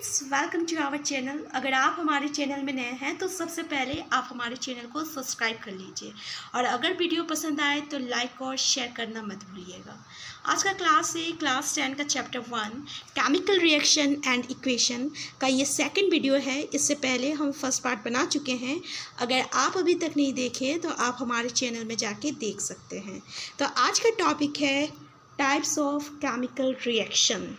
Friends, welcome to our channel. अगर आप हमारे चैनल में नए हैं तो सबसे पहले आप हमारे चैनल को सब्सक्राइब कर लीजिए और अगर वीडियो पसंद आए तो लाइक और शेयर करना मत भूलिएगा। आज का क्लास है क्लास 10 का chapter 1 chemical reaction and equation का ये सेकंड वीडियो है। इससे पहले हम फर्स्ट पार्ट बना चुके हैं। अगर आप अभी तक नहीं देखे तो आप हमारे चैनल में जाके देख सकते हैं। तो आज का टॉपिक है types of chemical reaction.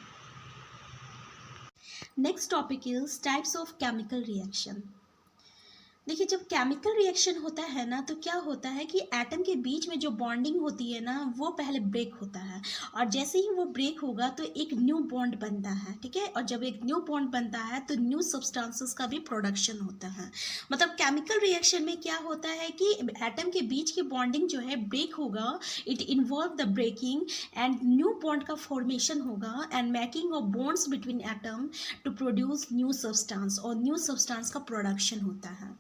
Next topic is types of chemical reaction. देखिए, जब केमिकल रिएक्शन होता है ना तो क्या होता है कि एटम के बीच में जो बॉन्डिंग होती है ना वो पहले ब्रेक होता है और जैसे ही वो ब्रेक होगा तो एक न्यू बॉन्ड बनता है, ठीक है। और जब एक न्यू बॉन्ड बनता है तो न्यू सब्सटेंसेस का भी प्रोडक्शन होता है। मतलब केमिकल रिएक्शन में क्या होता है कि एटम के बीच की बॉन्डिंग जो है ब्रेक होगा, it involve the breaking and new bond का फॉर्मेशन होगा and making of bonds between atom to produce new substance और न्यू सब्सटेंस का प्रोडक्शन होता है।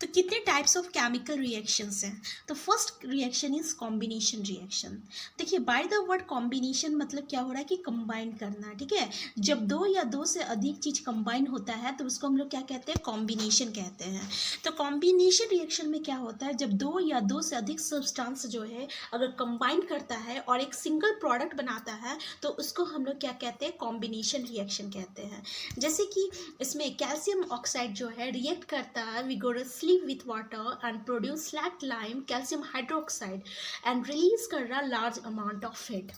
तो कितने टाइप्स ऑफ केमिकल रिएक्शंस हैं? तो first reaction is combination reaction. देखिए, बाय द वर्ड कॉम्बिनेशन मतलब क्या हो रहा है कि कंबाइन करना, ठीक है। जब दो या दो से अधिक चीज कंबाइन होता है तो उसको हम लोग क्या कहते हैं? कॉम्बिनेशन कहते हैं। तो कॉम्बिनेशन रिएक्शन में क्या होता है, जब दो या दो से अधिक सब्सटेंस जो है अगर कंबाइन करता है और एक सिंगल प्रोडक्ट बनाता है तो उसको हम लोग क्या कहते हैं? कॉम्बिनेशन रिएक्शन कहते हैं। जैसे कि इसमें कैल्शियम ऑक्साइड जो है रिएक्ट करता है vigorously with water and produce slacked lime calcium hydroxide and release कर रहा large amount of heat।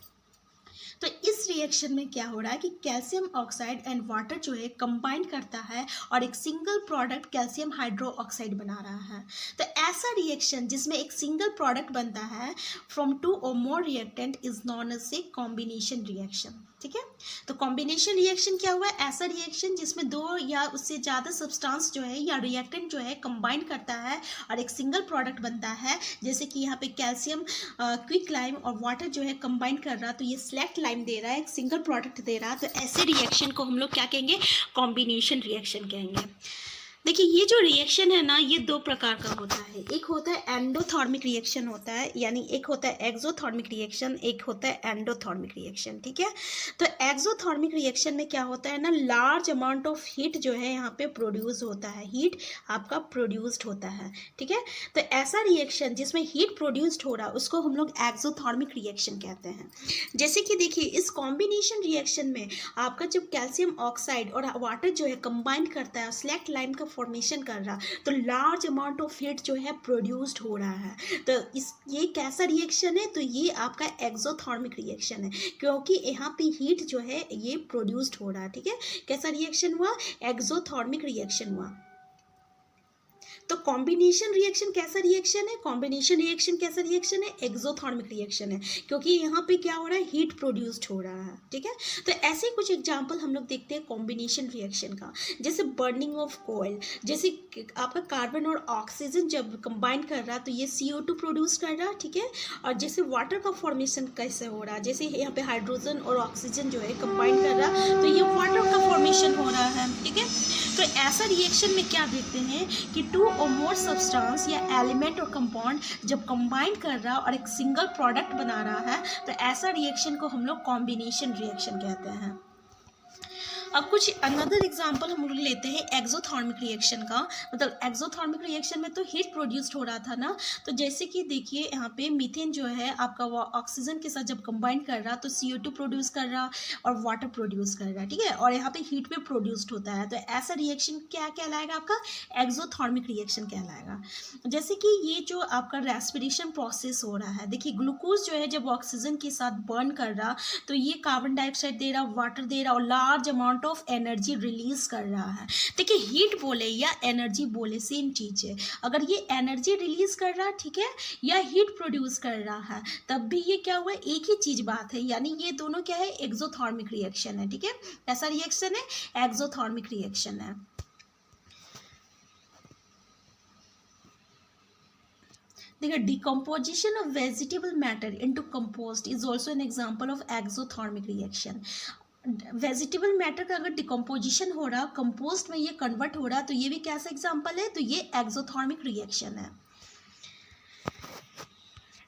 तो इस रिएक्शन में क्या हो रहा है कि कैल्शियम ऑक्साइड एंड वाटर जो है कंबाइन करता है और एक single product calcium hydro oxide बना रहा है। तो ऐसा रिएक्शन जिसमें एक सिंगल प्रोडक्ट बनता है from two or more reactant is known as a combination reaction, ठीक है। तो कॉम्बिनेशन रिएक्शन क्या हुआ? ऐसा रिएक्शन जिसमें दो या उससे ज़्यादा सब्सटेंस जो है या रिएक्टेंट जो है कंबाइन करता है और एक सिंगल प्रोडक्ट बनता है। जैसे कि यहाँ पे कैल्शियम क्विक लाइम और वाटर जो है कंबाइन कर रहा, तो ये स्लैक्ट लाइम दे रहा है, एक सिंगल प्रोडक्ट दे रहा। तो ऐसे रिएक्शन को हम लोग क्या कहेंगे? कॉम्बिनेशन रिएक्शन कहेंगे। देखिए, ये जो रिएक्शन है ना ये दो प्रकार का होता है। एक होता है एंडोथर्मिक रिएक्शन होता है, यानी एक होता है एक्सोथर्मिक रिएक्शन, एक होता है एंडोथर्मिक रिएक्शन, ठीक है। तो एक्सोथर्मिक रिएक्शन में क्या होता है ना, लार्ज अमाउंट ऑफ हीट जो है यहाँ पे प्रोड्यूस होता है, हीट आपका प्रोड्यूस्ड होता है, ठीक है। तो ऐसा रिएक्शन जिसमें हीट प्रोड्यूस्ड हो रहा उसको हम लोग एक्सोथर्मिक रिएक्शन कहते हैं। जैसे कि देखिए, इस कॉम्बिनेशन रिएक्शन में आपका जब कैल्शियम ऑक्साइड और वाटर जो है कंबाइन करता है, स्लैक्ट लाइम का फॉर्मेशन कर रहा, तो लार्ज अमाउंट ऑफ हीट जो है प्रोड्यूस्ड हो रहा है। तो ये कैसा रिएक्शन है? तो ये आपका एक्सोथर्मिक रिएक्शन है, क्योंकि यहाँ पे हीट जो है ये प्रोड्यूस्ड हो रहा है, ठीक है। कैसा रिएक्शन हुआ? एक्सोथर्मिक रिएक्शन हुआ। तो कॉम्बिनेशन रिएक्शन कैसा रिएक्शन है? कॉम्बिनेशन रिएक्शन कैसा रिएक्शन है? एक्सोथर्मिक रिएक्शन है, क्योंकि यहाँ पे क्या हो रहा है? हीट प्रोड्यूस्ड हो रहा है, ठीक है। तो ऐसे कुछ एग्जांपल हम लोग देखते हैं कॉम्बिनेशन रिएक्शन का। जैसे बर्निंग ऑफ कोयल, जैसे आपका कार्बन और ऑक्सीजन जब कंबाइन कर रहा तो ये CO2 प्रोड्यूस कर रहा, ठीक है। और जैसे वाटर का फॉर्मेशन कैसे हो रहा, जैसे यहाँ पे हाइड्रोजन और ऑक्सीजन जो है कंबाइन कर रहा तो ये वाटर का फॉर्मेशन हो रहा है, ठीक है। तो ऐसा रिएक्शन में क्या देखते हैं कि टू और मोर सब्सटेंस या एलिमेंट और कंपाउंड जब कंबाइन कर रहा और एक सिंगल प्रोडक्ट बना रहा है तो ऐसा रिएक्शन को हम लोग कॉम्बिनेशन रिएक्शन कहते हैं। अब कुछ अनदर एग्जांपल हम लोग लेते हैं एक्सोथर्मिक रिएक्शन का। मतलब एक्सोथर्मिक रिएक्शन में तो हीट प्रोड्यूस्ड हो रहा था ना, तो जैसे कि देखिए यहाँ पे मीथेन जो है आपका ऑक्सीजन के साथ जब कंबाइन कर रहा तो CO2 प्रोड्यूस कर रहा और वाटर प्रोड्यूस कर रहा, ठीक है। और यहाँ पे हीट भी प्रोड्यूस्ड होता है। तो ऐसा रिएक्शन क्या कहलाएगा? आपका एक्सोथर्मिक रिएक्शन कहलाएगा। जैसे कि ये जो आपका रेस्पिरेशन प्रोसेस हो रहा है, देखिए ग्लूकोज जो है जब ऑक्सीजन के साथ बर्न कर रहा तो ये कार्बन डाइऑक्साइड दे रहा, वाटर दे रहा और large amount of energy release कर रहा है। देखिए, हीट बोले या एनर्जी बोले सेम चीज है। अगर ये एनर्जी रिलीज कर रहा, ठीक है, या हीट प्रोड्यूस कर रहा है, तब भी ये क्या हुआ? एक ही चीज बात है, यानी ये दोनों क्या है? एक्सोथर्मिक रिएक्शन है, ठीक है। ऐसा रिएक्शन है एक्सोथर्मिक रिएक्शन है। देखिए, decomposition of vegetable matter into compost is also an example of exothermic reaction. Vegetable matter का अगर डिकम्पोजिशन हो रहा, कंपोस्ट में ये कन्वर्ट हो रहा, तो ये भी कैसा एग्जांपल है? तो ये एक्सोथर्मिक रिएक्शन है।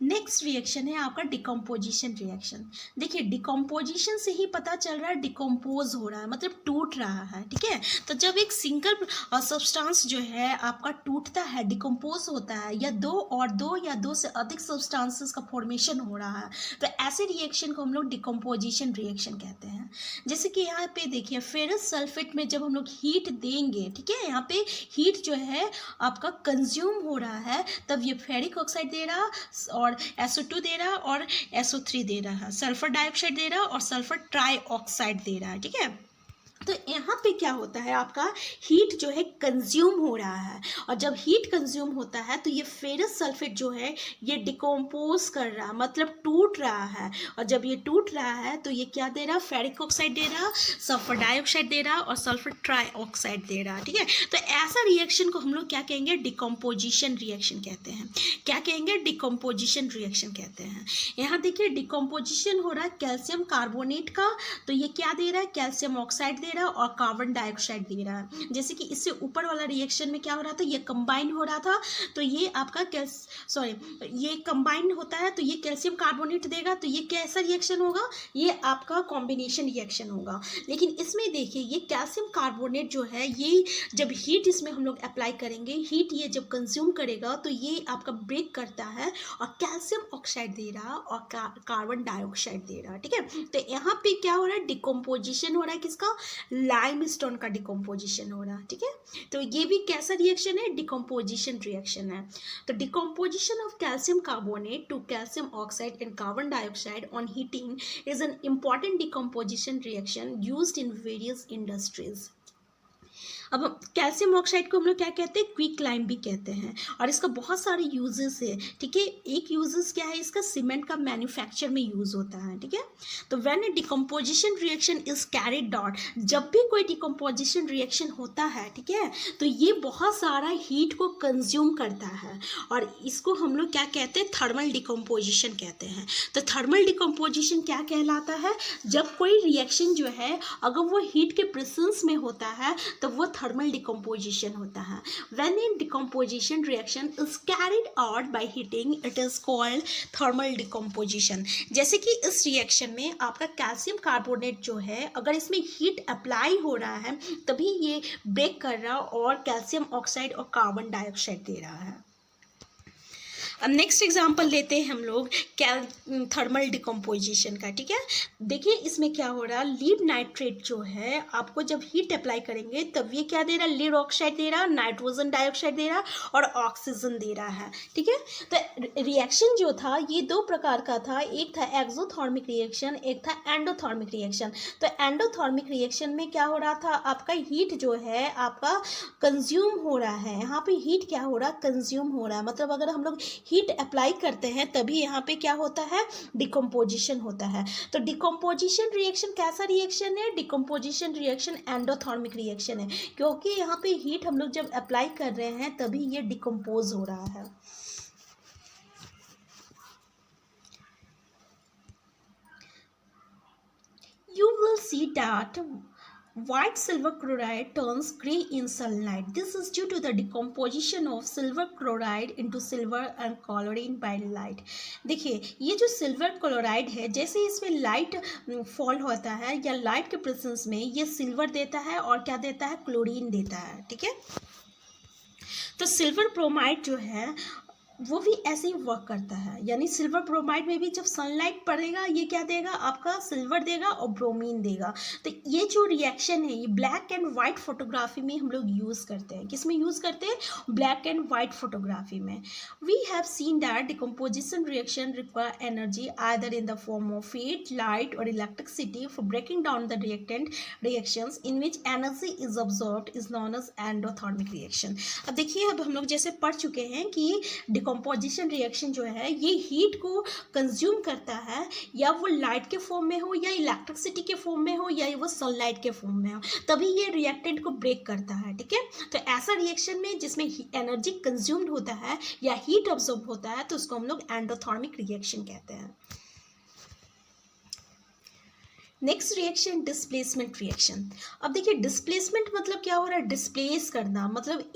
नेक्स्ट रिएक्शन है आपका डिकम्पोजिशन रिएक्शन। देखिए डिकम्पोजिशन से ही पता चल रहा है डिकम्पोज हो रहा है, मतलब टूट रहा है, ठीक है। तो जब एक सिंगल सब्सटेंस जो है आपका टूटता है, डिकम्पोज होता है, या दो या दो से अधिक सब्सटेंसेस का फॉर्मेशन हो रहा है, तो ऐसे रिएक्शन को हम लोग डिकम्पोजिशन रिएक्शन कहते हैं। जैसे कि यहाँ पे देखिए फेरस सल्फेट में जब हम लोग हीट देंगे, ठीक है, यहाँ पे हीट जो है आपका कंज्यूम हो रहा है, तब ये फेरिक ऑक्साइड दे रहा और SO2 दे रहा और SO3 दे रहा है, सल्फर डाइऑक्साइड दे रहा और सल्फर ट्राइऑक्साइड दे रहा है, ठीक है। तो यहाँ पे क्या होता है, आपका हीट जो है कंज्यूम हो रहा है, और जब हीट कंज्यूम होता है तो ये फेरस सल्फेट जो है ये डिकम्पोज कर रहा है, मतलब टूट रहा है। और जब ये टूट रहा है तो ये क्या दे रहा, फेरिक ऑक्साइड दे रहा, सल्फर डाइऑक्साइड दे रहा और सल्फर ट्राइऑक्साइड दे रहा, ठीक है। तो ऐसा रिएक्शन को हम लोग क्या कहेंगे, डिकम्पोजिशन रिएक्शन कहते हैं। क्या कहेंगे, डिकम्पोजिशन रिएक्शन कहते हैं। यहाँ देखिए डिकम्पोजिशन हो रहा है कैल्शियम कार्बोनेट का, तो ये क्या दे रहा है, कैल्शियम ऑक्साइड दे रहा है और कार्बन डाइऑक्साइड दे रहा है। जैसे कि इससे ऊपर वाला रिएक्शन में क्या हो रहा था, ये कंबाइन हो रहा था, तो ये आपका ये कंबाइन होता है तो ये कैल्शियम कार्बोनेट देगा, तो ये कैसा रिएक्शन होगा, ये आपका कॉम्बिनेशन रिएक्शन होगा। लेकिन इसमें देखिए ये कैल्शियम कार्बोनेट जो है, ये जब हीट इसमें हम लोग अप्लाई करेंगे, हीट ये जब कंज्यूम करेगा तो ये आपका ब्रेक करता है और कैल्शियम ऑक्साइड दे रहा और कार्बन डाइऑक्साइड दे रहा, ठीक है। तो यहाँ पे क्या हो रहा है, डिकम्पोजिशन हो रहा है, किसका, लाइमस्टोन का डिकम्पोजिशन हो रहा है, ठीक है। तो ये भी कैसा रिएक्शन है, डिकम्पोजिशन रिएक्शन है। तो decomposition of calcium carbonate to calcium oxide and carbon dioxide on heating is an important decomposition reaction used in various industries। अब कैल्शियम ऑक्साइड को हम लोग क्या कहते हैं, क्विक लाइम भी कहते हैं, और इसका बहुत सारे यूजेस है, ठीक है। एक यूजेस क्या है इसका, सीमेंट का मैन्युफैक्चर में यूज होता है, ठीक है। तो when A decomposition reaction is carried out, जब भी कोई डिकम्पोजिशन रिएक्शन होता है, ठीक है, तो ये बहुत सारा हीट को कंज्यूम करता है, और इसको हम लोग क्या कहते हैं, थर्मल डिकम्पोजिशन कहते हैं। तो थर्मल डिकम्पोजिशन क्या कहलाता है, जब कोई रिएक्शन जो है अगर वो हीट के प्रेजेंस में होता है तो वो थर्मल डिकम्पोजिशन होता है। When A decomposition reaction is carried out by heating, it is called thermal decomposition. जैसे कि इस रिएक्शन में आपका कैल्शियम कार्बोनेट जो है, अगर इसमें हीट अप्लाई हो रहा है तभी ये ब्रेक कर रहा और कैल्शियम ऑक्साइड और कार्बन डाइऑक्साइड दे रहा है। अब नेक्स्ट एग्जांपल लेते हैं हम लोग थर्मल डिकम्पोजिशन का, ठीक है। देखिए इसमें क्या हो रहा है, लीड नाइट्रेट जो है आपको जब हीट अप्लाई करेंगे तब ये क्या दे रहा है, लीड ऑक्साइड दे रहा, नाइट्रोजन डाइऑक्साइड दे रहा और ऑक्सीजन दे रहा है, ठीक है। तो रिएक्शन जो था ये दो प्रकार का था, एक था एक्सोथर्मिक रिएक्शन, एक था एंडोथर्मिक रिएक्शन। तो एंडोथर्मिक रिएक्शन में क्या हो रहा था, आपका हीट जो है आपका कंज्यूम हो रहा है, यहाँ पे हीट क्या हो रहा है, कंज्यूम हो रहा है, मतलब अगर हम लोग हीट अप्लाई करते हैं तभी यहाँ पे क्या होता है, डिकम्पोजिशन होता है। तो डिकम्पोजिशन रिएक्शन कैसा रिएक्शन है, डिकम्पोजिशन रिएक्शन एंडोथर्मिक रिएक्शन है, क्योंकि यहाँ पे हीट हम लोग जब अप्लाई कर रहे हैं तभी ये डिकम्पोज हो रहा है। You will see that white silver chloride turns grey in sunlight. This is due to the decomposition of silver chloride into silver and chlorine by light. देखिए ये जो सिल्वर क्लोराइड है, जैसे इसमें लाइट फॉल होता है या लाइट के प्रेजेंस में ये सिल्वर देता है और क्या देता है, क्लोरीन देता है, ठीक है। तो सिल्वर ब्रोमाइड जो है वो भी ऐसे ही वर्क करता है, यानी सिल्वर ब्रोमाइड में भी जब सनलाइट पड़ेगा ये क्या देगा, आपका सिल्वर देगा और ब्रोमीन देगा। तो ये जो रिएक्शन है ये ब्लैक एंड वाइट फोटोग्राफी में हम लोग यूज़ करते हैं, किस में यूज़ करते हैं, ब्लैक एंड वाइट फोटोग्राफी में। We have seen that decomposition reaction require energy either in the form of heat, light or electricity for breaking down the reactant reactions in which energy is observed is known as endothermic reaction. अब देखिए अब हम लोग जैसे पढ़ चुके हैं कि डिकम्पोजिशन रिएक्शन जो है ये हीट को कंज्यूम करता है, या वो लाइट के फॉर्म में हो या इलेक्ट्रिसिटी के फॉर्म में हो या वो सनलाइट के फॉर्म में हो, तभी ये रिएक्टेंट को ब्रेक करता है, ठीक है। तो ऐसा रिएक्शन में जिसमें एनर्जी कंज्यूम्ड होता है या हीट ऑब्जॉर्ब होता है तो उसको हम लोग एंडोथर्मिक रिएक्शन कहते हैं। Next reaction displacement reaction. अब देखिए डिस्प्लेसमेंट मतलब क्या हो रहा है, डिस्प्लेस करना, मतलब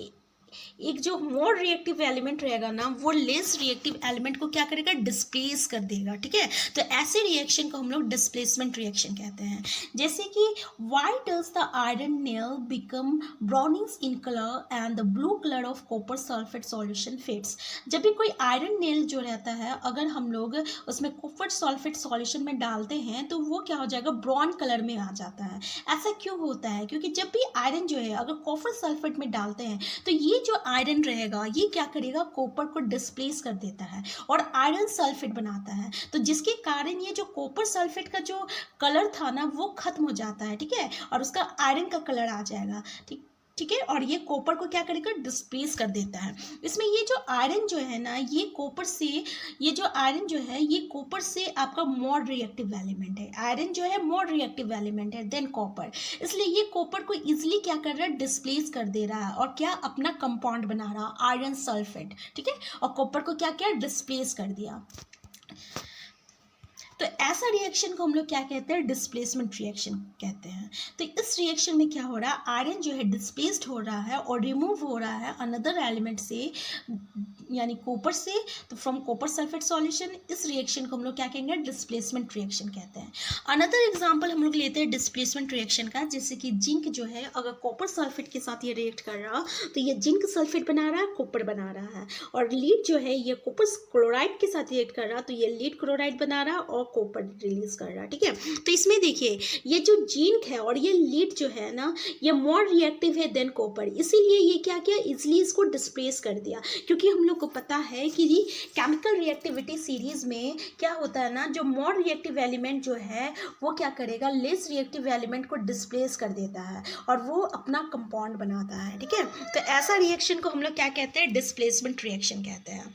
एक जो मोर रिएक्टिव एलिमेंट रहेगा ना वो लेस रिएक्टिव एलिमेंट को क्या करेगा, डिस्प्लेस कर देगा। ठीक है, तो ऐसे रिएक्शन को हम लोग डिस्प्लेसमेंट रिएक्शन कहते हैं। जैसे कि why does the iron nail become brownish in colour and the blue colour of copper sulphate solution fades. जब भी कोई आयरन नेल जो रहता है अगर हम लोग उसमें कॉपर सल्फेट सॉल्यूशन में डालते हैं तो वो क्या हो जाएगा, ब्राउन कलर में आ जाता है। ऐसा क्यों होता है, क्योंकि जब भी आयरन जो है अगर कॉपर सल्फेट में डालते हैं तो ये जो आयरन रहेगा ये क्या करेगा, कॉपर को डिस्प्लेस कर देता है और आयरन सल्फेट बनाता है। तो जिसके कारण ये जो कॉपर सल्फेट का जो कलर था ना वो खत्म हो जाता है। ठीक है, और उसका आयरन का कलर आ जाएगा। ठीक है, और ये कॉपर को क्या करेगा, डिस्प्लेस कर देता है। इसमें ये जो आयरन जो है ना ये कॉपर से, ये जो आयरन जो है ये कॉपर से आपका मोर रिएक्टिव एलिमेंट है। आयरन जो है मोर रिएक्टिव एलिमेंट है देन कॉपर, इसलिए ये कॉपर को इजीली क्या कर रहा है, डिस्प्लेस कर दे रहा है और क्या अपना कंपाउंड बना रहा है आयरन सल्फेट। ठीक है, और कॉपर को क्या किया, डिस्प्लेस कर दिया। तो ऐसा रिएक्शन को हम लोग क्या कहते हैं, डिस्प्लेसमेंट रिएक्शन कहते हैं। तो इस रिएक्शन में क्या हो रहा है, आयरन जो है डिस्प्लेस्ड हो रहा है और रिमूव हो रहा है अनदर एलिमेंट से, यानी कॉपर से। तो फ्रॉम कॉपर सल्फेट सॉल्यूशन, इस रिएक्शन को हम लोग क्या कहेंगे, डिस्प्लेसमेंट रिएक्शन कहते हैं। अनदर एग्जांपल हम लोग लेते हैं डिस्प्लेसमेंट रिएक्शन का, जैसे कि जिंक जो है अगर कॉपर सल्फेट के साथ ये रिएक्ट कर रहा तो ये जिंक सल्फेट बना रहा है, कॉपर बना रहा है। और लीड जो है ये कॉपर क्लोराइड के साथ रिएक्ट कर रहा तो ये लीड क्लोराइड बना रहा और कॉपर रिलीज कर रहा। ठीक है, तो इसमें देखिए ये जो जिंक है और ये लीड जो है ना ये मोर रिएक्टिव है देन कॉपर, इसीलिए ये क्या किया, इजिली इसको डिस्प्लेस कर दिया। क्योंकि हम लोग को पता है कि केमिकल रिएक्टिविटी सीरीज में क्या होता है ना, जो मोर रिएक्टिव एलिमेंट जो है वो क्या करेगा, लेस रिएक्टिव एलिमेंट को डिस्प्लेस कर देता है और वो अपना कंपाउंड बनाता है। ठीक है, तो ऐसा रिएक्शन को हम लोग क्या कहते हैं, डिस्प्लेसमेंट रिएक्शन कहते हैं।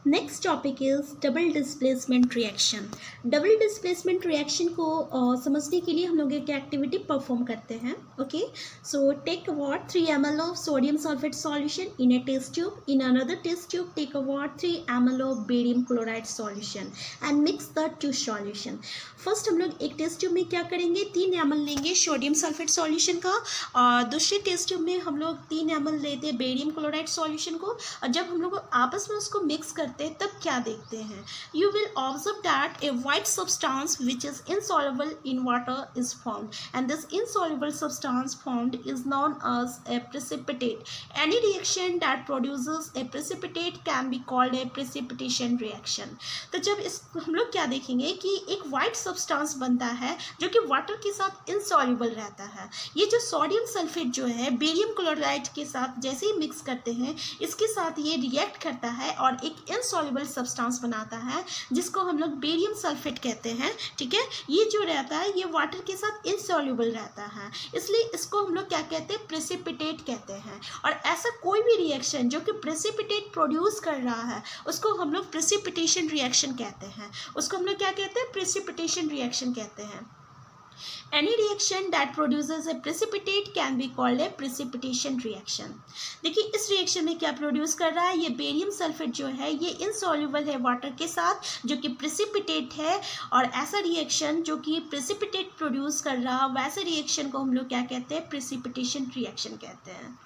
Next topic is double displacement reaction. Double displacement reaction को समझने के लिए हम लोग एक एक्टिविटी परफॉर्म करते हैं। Okay, so take about 3 ml of sodium sulfate solution in a test tube. In another test tube, take about 3 ml of barium chloride solution and mix the two solution. First हम लोग एक test tube में क्या करेंगे, 3 ml लेंगे sodium sulphate solution का, और दूसरे टेस्ट ट्यूब में हम लोग 3 ml लेते हैं बेरियम क्लोराइड सॉल्यूशन को। और जब हम लोग आपस में उसको मिक्स करते हैं तब क्या देखते हैं, you will observe that a white substance which is insoluble in water is formed and this insoluble substance formed is known as a precipitate. Any reaction that produces a precipitate can be called a precipitation reaction. तो जब इस हम लोग क्या देखेंगे कि एक white substance बनता है जो कि वाटर के साथ इनसॉल्युबल रहता है। ये जो सोडियम सल्फेट जो है बेरियम क्लोराइड के साथ जैसे ही मिक्स करते हैं इसके साथ ये रिएक्ट करता है और एक इनसॉल्युबल सब्सटेंस बनाता है जिसको हम लोग बेरियम सल्फेट कहते हैं। ठीक है, ये जो रहता है ये वाटर के साथ इनसॉल्युबल रहता है, इसलिए इसको हम लोग क्या कहते हैं, प्रेसिपिटेट कहते हैं। और ऐसा कोई भी रिएक्शन जो कि प्रेसिपिटेट प्रोड्यूस कर रहा है उसको हम लोग प्रेसिपिटेशन रिएक्शन कहते हैं। उसको हम लोग क्या कहते हैं, प्रेसिपिटेशन रिएक्शन कहते हैं। Any reaction that produces a precipitate can be called a precipitation reaction. देखिए इस रिएक्शन में क्या प्रोड्यूस कर रहा है, ये बेरियम सल्फेट जो है ये इनसॉल्युबल है वाटर के साथ जो कि प्रेसिपिटेट है। और ऐसा रिएक्शन जो कि प्रेसिपिटेट प्रोड्यूस कर रहा वैसे रिएक्शन को हम लोग क्या कहते हैं, प्रेसिपिटेशन रिएक्शन कहते हैं।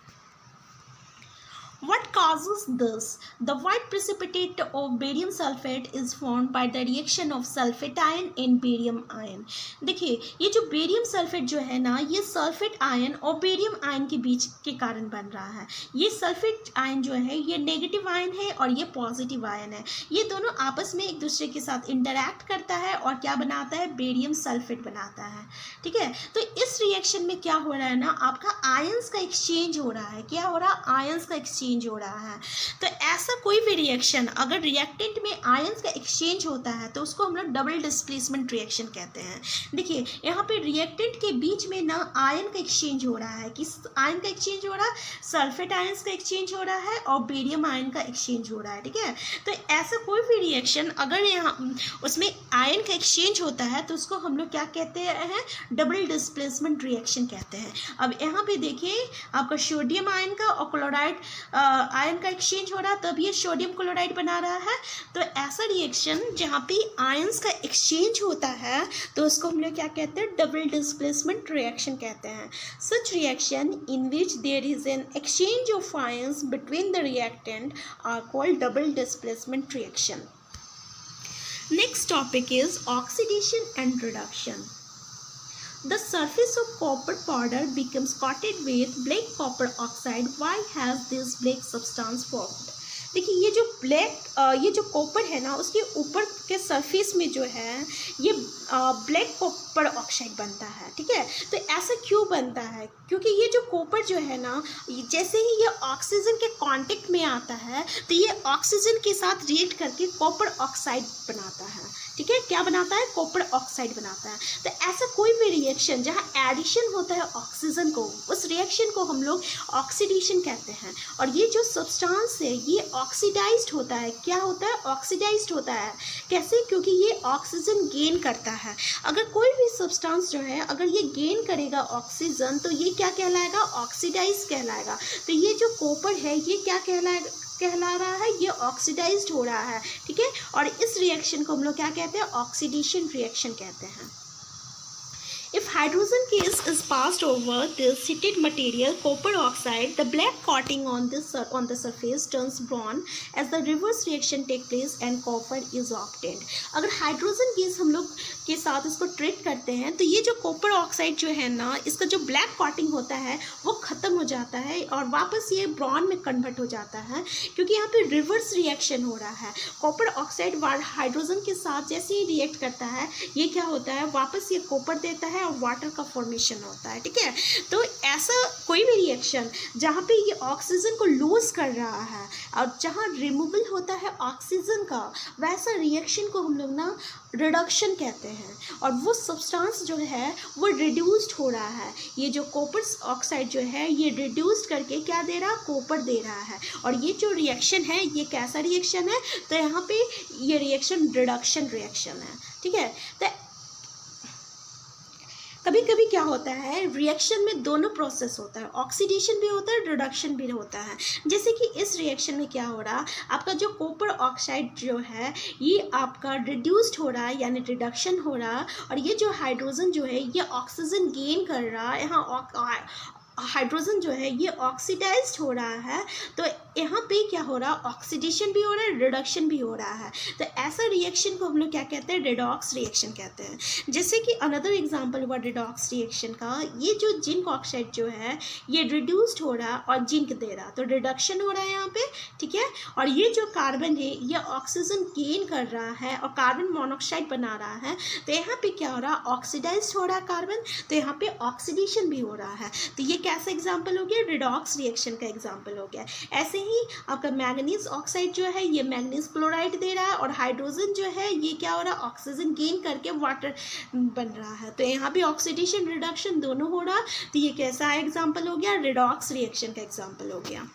What causes this? The white precipitate of barium sulfate is formed by the reaction of sulfate ion and barium ion. देखिए ये जो बेरियम सल्फेट जो है ना ये सल्फेट आयन और बेरियम आयन के बीच के कारण बन रहा है। ये सल्फेट आयन जो है ये नेगेटिव आयन है और ये पॉजिटिव आयन है। ये दोनों आपस में एक दूसरे के साथ इंटरैक्ट करता है और क्या बनाता है, बेरियम सल्फेट बनाता है। ठीक है, तो इस रिएक्शन में क्या हो रहा है ना, आपका आयंस का एक्सचेंज हो रहा है। क्या हो रहा है, आयंस का एक्सचेंज हो रहा है। तो ऐसा कोई भी रिएक्शन अगर रिएक्टेंट में आयंस का एक्सचेंज होता है तो उसको हम लोग डबल डिस्प्लेसमेंट रिएक्शन कहते हैं। देखिए यहाँ पे रिएक्टेंट के बीच में ना आयन का एक्सचेंज हो रहा है। किस आयन का एक्सचेंज हो रहा है, सल्फेट आयंस का एक्सचेंज हो रहा है और बेरियम आयन का एक्सचेंज हो रहा है। ठीक है, तो ऐसा कोई भी रिएक्शन अगर यहाँ उसमें आयन का एक्सचेंज होता है तो उसको हम लोग क्या कहते हैं, डबल डिस्प्लेसमेंट रिएक्शन कहते हैं। अब यहाँ पे देखिए आपका सोडियम आयन का और क्लोराइड आयन का एक्सचेंज हो रहा रहा तब ये सोडियम क्लोराइड बना रहा है। तो ऐसा रिएक्शन जहाँ पे आयंस का एक्सचेंज होता है तो उसको हम लोग क्या कहते हैं, डबल डिस्प्लेसमेंट रिएक्शन कहते हैं। Such reaction in which there is an exchange of ions between the reactant are called double displacement reaction. Next topic is oxidation and reduction. The surface of copper powder becomes coated with black copper oxide. Why has this black substance formed? देखिए ये जो copper है ना उसके ऊपर के surface में जो है ये ब्लैक कॉपर ऑक्साइड बनता है, ठीक है। तो ऐसा क्यों बनता है, क्योंकि ये जो कॉपर जो है ना जैसे ही ये ऑक्सीजन के कांटेक्ट में आता है तो ये ऑक्सीजन के साथ रिएक्ट करके कॉपर ऑक्साइड बनाता है, ठीक है। क्या बनाता है, कॉपर ऑक्साइड बनाता है। तो ऐसा कोई भी रिएक्शन जहाँ एडिशन होता है ऑक्सीजन को, उस रिएक्शन को हम लोग ऑक्सीडेशन कहते हैं। और ये जो सब्सटेंस है ये ऑक्सीडाइज्ड होता है। क्या होता है, ऑक्सीडाइज्ड होता है। कैसे, क्योंकि ये ऑक्सीजन गेन करता है। अगर कोई भी सब्सटेंस जो है अगर ये गेन करेगा ऑक्सीजन तो ये क्या कहलाएगा, ऑक्सीडाइज कहलाएगा। तो ये जो कॉपर है ये क्या कहला रहा है, ये ऑक्सीडाइज्ड हो रहा है, ठीक है। और इस रिएक्शन को हम लोग क्या कहते हैं, ऑक्सीडेशन रिएक्शन कहते हैं। If hydrogen gas is passed over this heated material, copper oxide, the black coating on the surface turns brown as the reverse reaction take place and copper is obtained. अगर hydrogen gas हम लोग के साथ इसको treat करते हैं तो ये जो कॉपर ऑक्साइड जो है ना इसका जो ब्लैक कॉटिंग होता है वो ख़त्म हो जाता है और वापस ये ब्राउन में कन्वर्ट हो जाता है, क्योंकि यहाँ पे रिवर्स रिएक्शन हो रहा है। कॉपर ऑक्साइड हाइड्रोजन के साथ जैसे ही रिएक्ट करता है ये क्या होता है, वापस ये कॉपर देता है और वाटर का फॉर्मेशन होता है, ठीक है। तो ऐसा कोई भी रिएक्शन जहाँ पे ये ऑक्सीजन को लूज कर रहा है और जहाँ रिमूवल होता है ऑक्सीजन का, वैसा रिएक्शन को हम लोग ना रिडक्शन कहते हैं। और वो सब्सटेंस जो है वो रिड्यूस्ड हो रहा है। ये जो कॉपर ऑक्साइड जो है ये रिड्यूस्ड करके क्या दे रहा है, कॉपर दे रहा है। और ये जो रिएक्शन है ये कैसा रिएक्शन है, तो यहाँ पे ये रिएक्शन रिडक्शन रिएक्शन है, ठीक है। तो कभी कभी क्या होता है, रिएक्शन में दोनों प्रोसेस होता है, ऑक्सीडेशन भी होता है, रिडक्शन भी होता है। जैसे कि इस रिएक्शन में क्या हो रहा, आपका जो कॉपर ऑक्साइड जो है ये आपका रिड्यूस्ड हो रहा है यानी रिडक्शन हो रहा, और ये जो हाइड्रोजन जो है ये ऑक्सीजन गेन कर रहा है। यहाँ हाइड्रोजन जो है ये ऑक्सीडाइज्ड हो रहा है, तो यहाँ पे क्या हो रहा है, ऑक्सीडेशन भी हो रहा है, रिडक्शन भी हो रहा है। तो ऐसा रिएक्शन को हम लोग क्या कहते हैं, रिडॉक्स रिएक्शन कहते हैं। जैसे कि अनदर एग्जांपल हुआ रिडॉक्स रिएक्शन का, ये जो जिंक ऑक्साइड जो है ये रिड्यूस्ड हो रहा है और जिंक दे रहा, तो रिडक्शन हो रहा है यहाँ पे, ठीक है। और ये जो कार्बन है ये ऑक्सीजन गेन कर रहा है और कार्बन मोनोऑक्साइड बना रहा है, तो यहाँ पे क्या हो रहा है, ऑक्सीडाइज्ड हो रहा है कार्बन, तो यहाँ पे ऑक्सीडेशन भी हो रहा है। तो ये कैसा एग्जाम्पल हो गया, रिडॉक्स रिएक्शन का एग्जाम्पल हो गया। ऐसे ही आपका मैंगनीज ऑक्साइड जो है ये मैंगनीज क्लोराइड दे रहा है और हाइड्रोजन जो है ये क्या हो रहा है, ऑक्सीजन गेन करके वाटर बन रहा है। तो यहाँ पे ऑक्सीडेशन रिडक्शन दोनों हो रहा, तो ये कैसा एग्जाम्पल हो गया, रिडॉक्स रिएक्शन का एग्जाम्पल हो गया।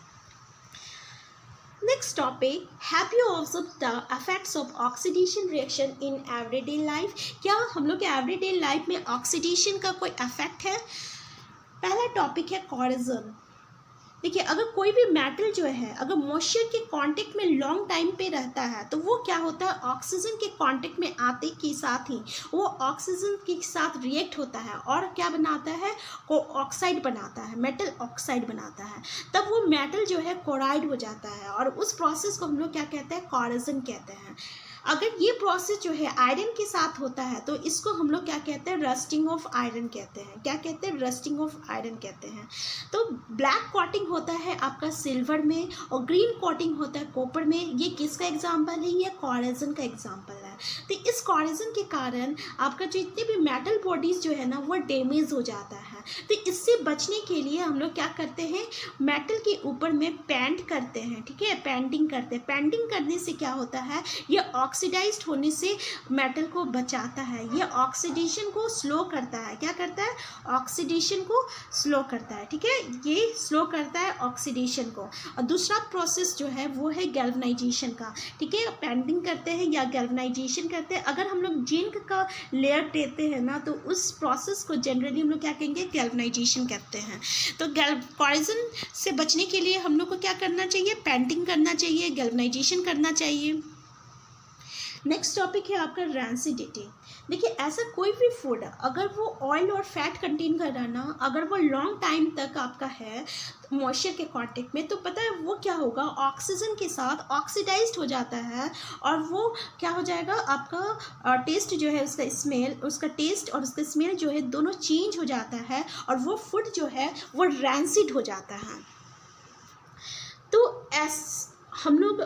Next topic, have you observed the effects of oxidation reaction in everyday life? क्या हम लोग के everyday life में ऑक्सीडेशन का कोई इफेक्ट है? पहला टॉपिक है कॉरोजन। देखिए अगर कोई भी मेटल जो है अगर मॉइस्चर के कांटेक्ट में लॉन्ग टाइम पे रहता है तो वो क्या होता है, ऑक्सीजन के कांटेक्ट में आते के साथ ही वो ऑक्सीजन के साथ रिएक्ट होता है और क्या बनाता है, ऑक्साइड बनाता है, मेटल ऑक्साइड बनाता है। तब वो मेटल जो है क्लोराइड हो जाता है और उस प्रोसेस को हम लोग क्या कहते हैं, कॉरोजन कहते हैं। अगर ये प्रोसेस जो है आयरन के साथ होता है तो इसको हम लोग क्या कहते हैं, रस्टिंग ऑफ आयरन कहते हैं। क्या कहते हैं, रस्टिंग ऑफ आयरन कहते हैं। तो ब्लैक कोटिंग होता है आपका सिल्वर में और ग्रीन कोटिंग होता है कॉपर में। ये किसका एग्जांपल है, ये कॉरोजन का एग्जांपल है। तो इस कॉरोजन के कारण आपका जो इतने भी मेटल बॉडीज जो है ना वो डैमेज हो जाता है। तो इससे बचने के लिए हम लोग क्या करते हैं, मेटल के ऊपर में पेंट करते हैं, ठीक है, पेंटिंग करते हैं। पेंटिंग करने से क्या होता है, ये ऑक्सीडाइज्ड होने से मेटल को बचाता है, ये ऑक्सीडेशन को स्लो करता है। क्या करता है, ऑक्सीडेशन को स्लो करता है, ठीक है, ये स्लो करता है ऑक्सीडेशन को। और दूसरा प्रोसेस जो है वो है गैल्वेनाइजेशन का, ठीक है, पेंटिंग करते हैं या गैल्वेनाइजेशन गैल्वेनाइजेशन कहते हैं। अगर हम लोग जिंक का लेयर देते हैं ना तो उस प्रोसेस को जनरली हम लोग क्या कहेंगे, गैल्वेनाइजेशन कहते हैं। तो कॉरोजन से बचने के लिए हम लोग को क्या करना चाहिए, पेंटिंग करना चाहिए, गैल्वेनाइजेशन करना चाहिए। नेक्स्ट टॉपिक है आपका रैंसिडिटी। देखिए ऐसा कोई भी फूड अगर वो ऑयल और फैट कंटेन कर रहा है ना, अगर वो लॉन्ग टाइम तक आपका है मॉइस्चर के कांटेक्ट में, तो पता है वो क्या होगा, ऑक्सीजन के साथ ऑक्सीडाइज्ड हो जाता है और वो क्या हो जाएगा, आपका टेस्ट जो है, उसका स्मेल, उसका टेस्ट और उसका स्मेल जो है दोनों चेंज हो जाता है और वो फूड जो है वो रैंसिड हो जाता है। तो हम लोग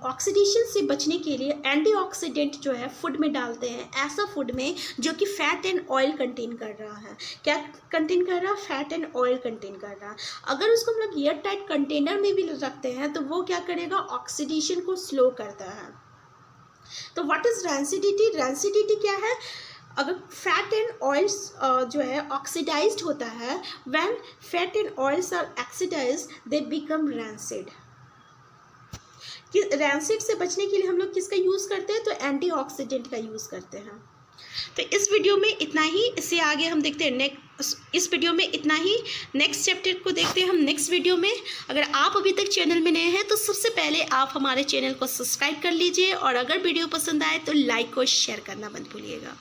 ऑक्सीडेशन से बचने के लिए एंटीऑक्सीडेंट जो है फूड में डालते हैं, ऐसा फूड में जो कि फैट एंड ऑयल कंटेन कर रहा है। क्या कंटेन कर रहा है, फैट एंड ऑयल कंटेन कर रहा है। अगर उसको हम लोग एयर टाइट कंटेनर में भी रखते हैं तो वो क्या करेगा, ऑक्सीडेशन को स्लो करता है। तो व्हाट इज रैंसिडिटी, रैंसिडिटी क्या है, अगर फैट एंड ऑयल्स जो है ऑक्सीडाइज्ड होता है, when fat and oils are oxidised they become rancid. कि रैंसिड से बचने के लिए हम लोग किसका यूज़ करते हैं, तो एंटीऑक्सीडेंट का यूज़ करते हैं। तो इस वीडियो में इतना ही, इससे आगे हम देखते हैं इस वीडियो में इतना ही। नेक्स्ट चैप्टर को देखते हैं हम नेक्स्ट वीडियो में। अगर आप अभी तक चैनल में नए हैं तो सबसे पहले आप हमारे चैनल को सब्सक्राइब कर लीजिए और अगर वीडियो पसंद आए तो लाइक और शेयर करना मत भूलिएगा।